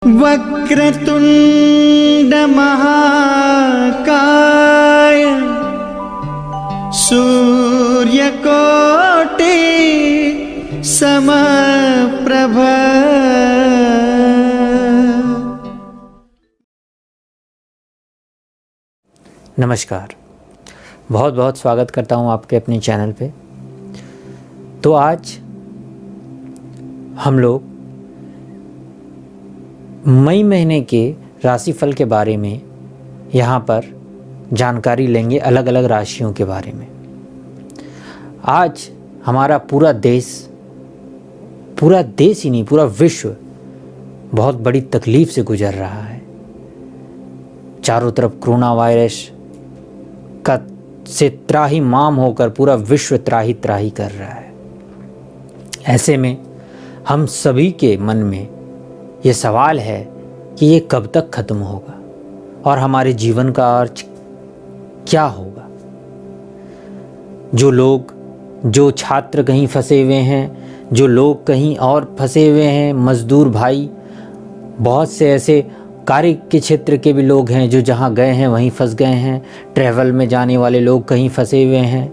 वक्रतुंड महाकाय सूर्यकोटि समप्रभ। नमस्कार, बहुत बहुत स्वागत करता हूँ आपके अपने चैनल पे। तो आज हम लोग मई महीने के राशिफल के बारे में यहाँ पर जानकारी लेंगे, अलग अलग राशियों के बारे में। आज हमारा पूरा देश ही नहीं, पूरा विश्व बहुत बड़ी तकलीफ़ से गुजर रहा है। चारों तरफ कोरोना वायरस का से त्राही माम होकर पूरा विश्व त्राही त्राही कर रहा है। ऐसे में हम सभी के मन में ये सवाल है कि ये कब तक ख़त्म होगा और हमारे जीवन का अर्थ क्या होगा। जो छात्र कहीं फंसे हुए हैं, जो लोग कहीं और फंसे हुए हैं, मज़दूर भाई, बहुत से ऐसे कार्य के क्षेत्र के भी लोग हैं जो जहाँ गए हैं वहीं फंस गए हैं। ट्रैवल में जाने वाले लोग कहीं फंसे हुए हैं।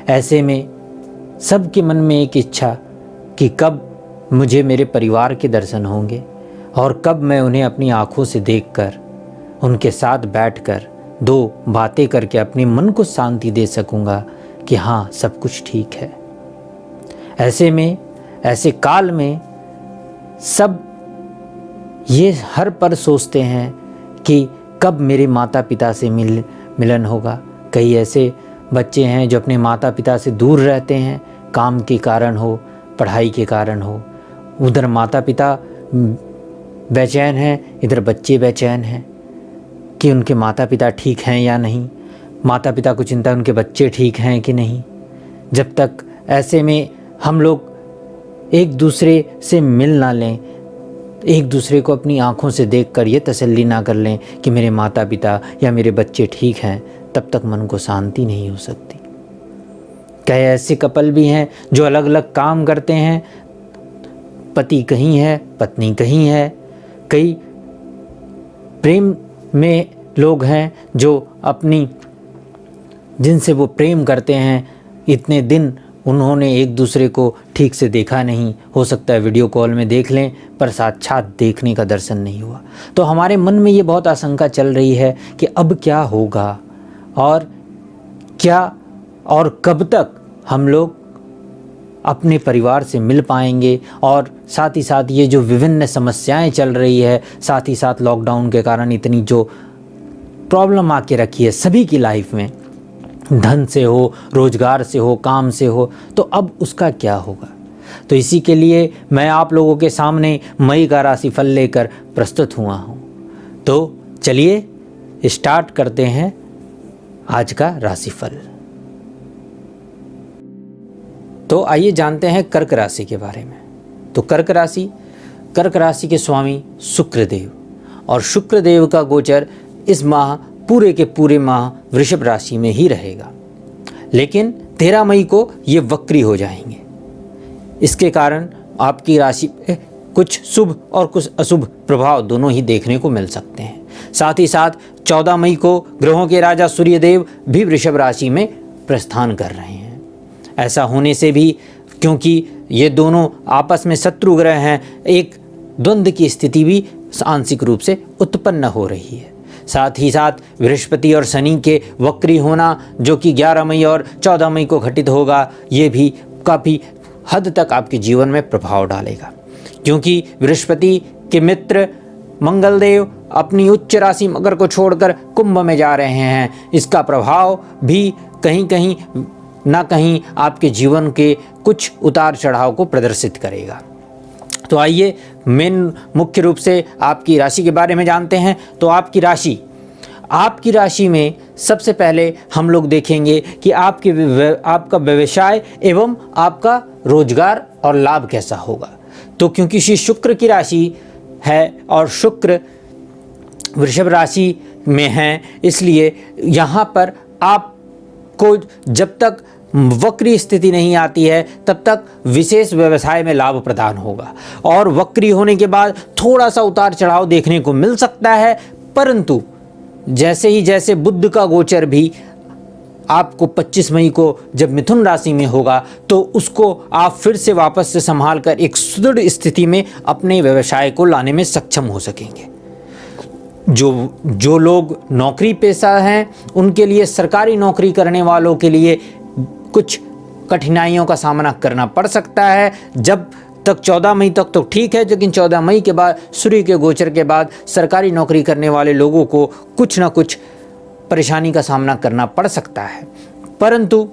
ऐसे में सबके मन में एक इच्छा कि कब मुझे मेरे परिवार के दर्शन होंगे और कब मैं उन्हें अपनी आँखों से देखकर, उनके साथ बैठकर दो बातें करके अपने मन को शांति दे सकूँगा कि हाँ, सब कुछ ठीक है। ऐसे में, ऐसे काल में सब ये हर पल सोचते हैं कि कब मेरे माता पिता से मिलन होगा। कई ऐसे बच्चे हैं जो अपने माता पिता से दूर रहते हैं, काम के कारण हो, पढ़ाई के कारण हो। उधर माता पिता बेचैन हैं, इधर बच्चे बेचैन हैं कि उनके माता पिता ठीक हैं या नहीं। माता पिता को चिंता उनके बच्चे ठीक हैं कि नहीं। जब तक ऐसे में हम लोग एक दूसरे से मिल ना लें, एक दूसरे को अपनी आँखों से देखकर ये तसल्ली ना कर लें कि मेरे माता पिता या मेरे बच्चे ठीक हैं, तब तक मन को शांति नहीं हो सकती। कई ऐसे कपल भी हैं जो अलग अलग काम करते हैं, पति कहीं है, पत्नी कहीं है। कई प्रेम में लोग हैं जो जिनसे वो प्रेम करते हैं, इतने दिन उन्होंने एक दूसरे को ठीक से देखा नहीं। हो सकता है वीडियो कॉल में देख लें, पर साक्षात देखने का दर्शन नहीं हुआ। तो हमारे मन में ये बहुत आशंका चल रही है कि अब क्या होगा और कब तक हम लोग अपने परिवार से मिल पाएंगे। और साथ ही साथ ये जो विभिन्न समस्याएं चल रही है, साथ ही साथ लॉकडाउन के कारण इतनी जो प्रॉब्लम आके रखी है सभी की लाइफ में, धन से हो, रोजगार से हो, काम से हो, तो अब उसका क्या होगा। तो इसी के लिए मैं आप लोगों के सामने मई का राशिफल लेकर प्रस्तुत हुआ हूँ। तो चलिए स्टार्ट करते हैं आज का राशिफल। तो आइए जानते हैं कर्क राशि के बारे में। तो कर्क राशि के स्वामी शुक्रदेव, और शुक्रदेव का गोचर इस माह पूरे के पूरे माह वृषभ राशि में ही रहेगा, लेकिन 13 मई को ये वक्री हो जाएंगे। इसके कारण आपकी राशि पे कुछ शुभ और कुछ अशुभ प्रभाव दोनों ही देखने को मिल सकते हैं। साथ ही साथ 14 मई को ग्रहों के राजा सूर्यदेव भी वृषभ राशि में प्रस्थान कर रहे हैं। ऐसा होने से भी, क्योंकि ये दोनों आपस में शत्रु ग्रह हैं, एक द्वंद्व की स्थिति भी आंशिक रूप से उत्पन्न हो रही है। साथ ही साथ बृहस्पति और शनि के वक्री होना, जो कि 11 मई और 14 मई को घटित होगा, ये भी काफ़ी हद तक आपके जीवन में प्रभाव डालेगा। क्योंकि बृहस्पति के मित्र मंगलदेव अपनी उच्च राशि मकर को छोड़कर कुंभ में जा रहे हैं। इसका प्रभाव भी कहीं ना कहीं आपके जीवन के कुछ उतार चढ़ाव को प्रदर्शित करेगा। तो आइए मुख्य रूप से आपकी राशि के बारे में जानते हैं। तो आपकी राशि में सबसे पहले हम लोग देखेंगे कि आपका व्यवसाय एवं आपका रोजगार और लाभ कैसा होगा। तो क्योंकि श्री शुक्र की राशि है और शुक्र वृषभ राशि में है, इसलिए यहाँ पर आपको जब तक वक्री स्थिति नहीं आती है तब तक विशेष व्यवसाय में लाभ प्रदान होगा। और वक्री होने के बाद थोड़ा सा उतार चढ़ाव देखने को मिल सकता है, परंतु जैसे बुध का गोचर भी आपको 25 मई को जब मिथुन राशि में होगा तो उसको आप फिर से वापस से संभाल कर एक सुदृढ़ स्थिति में अपने व्यवसाय को लाने में सक्षम हो सकेंगे। जो लोग नौकरी पेशा हैं उनके लिए, सरकारी नौकरी करने वालों के लिए कुछ कठिनाइयों का सामना करना पड़ सकता है। जब तक 14 मई तक तो ठीक है, लेकिन 14 मई के बाद सूर्य के गोचर के बाद सरकारी नौकरी करने वाले लोगों को कुछ ना कुछ परेशानी का सामना करना पड़ सकता है। परंतु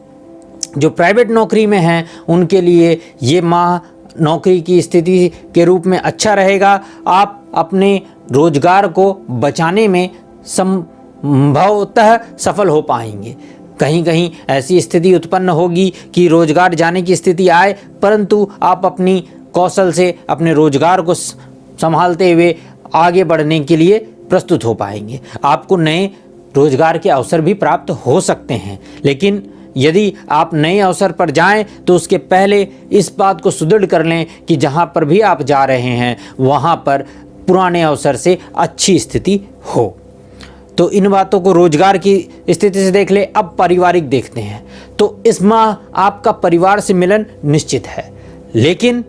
जो प्राइवेट नौकरी में हैं उनके लिए ये माह नौकरी की स्थिति के रूप में अच्छा रहेगा। आप अपने रोजगार को बचाने में संभवतः सफल हो पाएंगे। कहीं कहीं ऐसी स्थिति उत्पन्न होगी कि रोजगार जाने की स्थिति आए, परंतु आप अपनी कौशल से अपने रोजगार को संभालते हुए आगे बढ़ने के लिए प्रस्तुत हो पाएंगे। आपको नए रोजगार के अवसर भी प्राप्त हो सकते हैं, लेकिन यदि आप नए अवसर पर जाएं तो उसके पहले इस बात को सुदृढ़ कर लें कि जहां पर भी आप जा रहे हैं वहां पर पुराने अवसर से अच्छी स्थिति हो। तो इन बातों को रोजगार की स्थिति से देख ले। अब पारिवारिक देखते हैं तो इस माह आपका परिवार से मिलन निश्चित है, लेकिन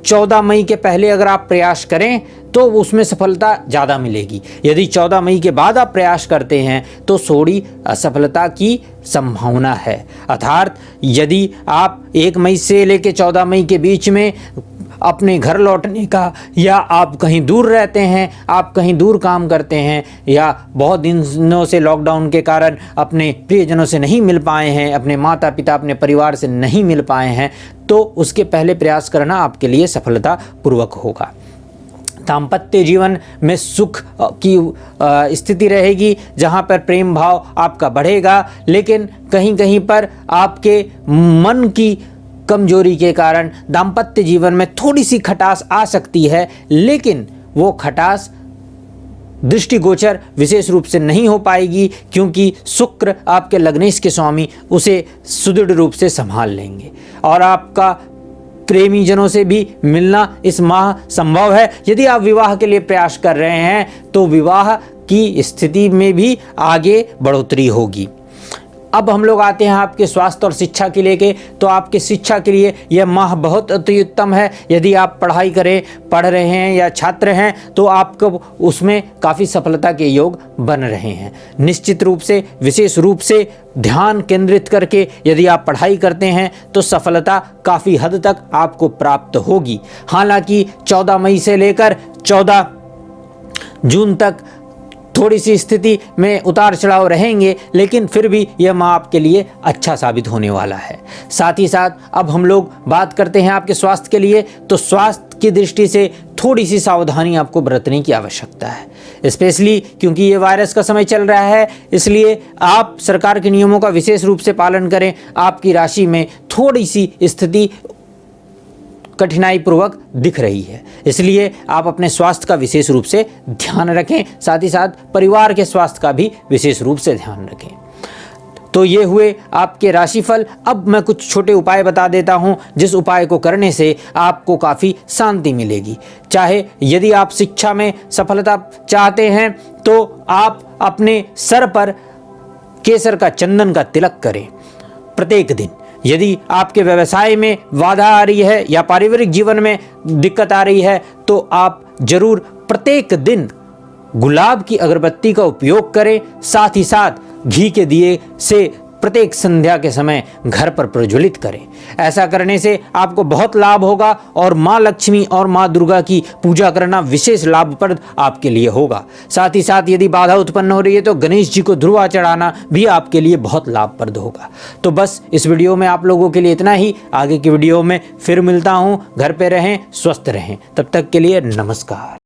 14 मई के पहले अगर आप प्रयास करें तो उसमें सफलता ज़्यादा मिलेगी। यदि 14 मई के बाद आप प्रयास करते हैं तो थोड़ी असफलता की संभावना है। अर्थात यदि आप 1 मई से लेकर 14 मई के बीच में अपने घर लौटने का, या आप कहीं दूर रहते हैं, आप कहीं दूर काम करते हैं, या बहुत दिनों से लॉकडाउन के कारण अपने प्रियजनों से नहीं मिल पाए हैं, अपने माता पिता अपने परिवार से नहीं मिल पाए हैं, तो उसके पहले प्रयास करना आपके लिए सफलतापूर्वक होगा। दाम्पत्य जीवन में सुख की स्थिति रहेगी, जहाँ पर प्रेम भाव आपका बढ़ेगा, लेकिन कहीं कहीं पर आपके मन की कमजोरी के कारण दाम्पत्य जीवन में थोड़ी सी खटास आ सकती है, लेकिन वो खटास दृष्टिगोचर विशेष रूप से नहीं हो पाएगी, क्योंकि शुक्र आपके लग्नेश के स्वामी उसे सुदृढ़ रूप से संभाल लेंगे। और आपका प्रेमी जनों से भी मिलना इस माह संभव है। यदि आप विवाह के लिए प्रयास कर रहे हैं तो विवाह की स्थिति में भी आगे बढ़ोतरी होगी। अब हम लोग आते हैं आपके स्वास्थ्य और शिक्षा के लेके। तो आपके शिक्षा के लिए यह माह बहुत अति उत्तम है। यदि आप पढ़ रहे हैं या छात्र हैं तो आपको उसमें काफ़ी सफलता के योग बन रहे हैं। निश्चित रूप से विशेष रूप से ध्यान केंद्रित करके यदि आप पढ़ाई करते हैं तो सफलता काफ़ी हद तक आपको प्राप्त होगी। हालांकि 14 मई से लेकर 14 जून तक थोड़ी सी स्थिति में उतार चढ़ाव रहेंगे, लेकिन फिर भी यह माह आपके लिए अच्छा साबित होने वाला है। साथ ही साथ अब हम लोग बात करते हैं आपके स्वास्थ्य के लिए। तो स्वास्थ्य की दृष्टि से थोड़ी सी सावधानी आपको बरतने की आवश्यकता है, स्पेशली क्योंकि ये वायरस का समय चल रहा है। इसलिए आप सरकार के नियमों का विशेष रूप से पालन करें। आपकी राशि में थोड़ी सी स्थिति कठिनाई पूर्वक दिख रही है, इसलिए आप अपने स्वास्थ्य का विशेष रूप से ध्यान रखें। साथ ही साथ परिवार के स्वास्थ्य का भी विशेष रूप से ध्यान रखें। तो ये हुए आपके राशिफल। अब मैं कुछ छोटे उपाय बता देता हूँ, जिस उपाय को करने से आपको काफ़ी शांति मिलेगी। चाहे यदि आप शिक्षा में सफलता चाहते हैं तो आप अपने सर पर केसर का चंदन का तिलक करें प्रत्येक दिन। यदि आपके व्यवसाय में बाधा आ रही है या पारिवारिक जीवन में दिक्कत आ रही है तो आप जरूर प्रत्येक दिन गुलाब की अगरबत्ती का उपयोग करें। साथ ही साथ घी के दिए से प्रत्येक संध्या के समय घर पर प्रज्वलित करें। ऐसा करने से आपको बहुत लाभ होगा और माँ लक्ष्मी और माँ दुर्गा की पूजा करना विशेष लाभप्रद आपके लिए होगा। साथ ही साथ यदि बाधा उत्पन्न हो रही है तो गणेश जी को ध्रुवा चढ़ाना भी आपके लिए बहुत लाभप्रद होगा। तो बस इस वीडियो में आप लोगों के लिए इतना ही। आगे की वीडियो में फिर मिलता हूँ। घर पे रहें, स्वस्थ रहें। तब तक के लिए नमस्कार।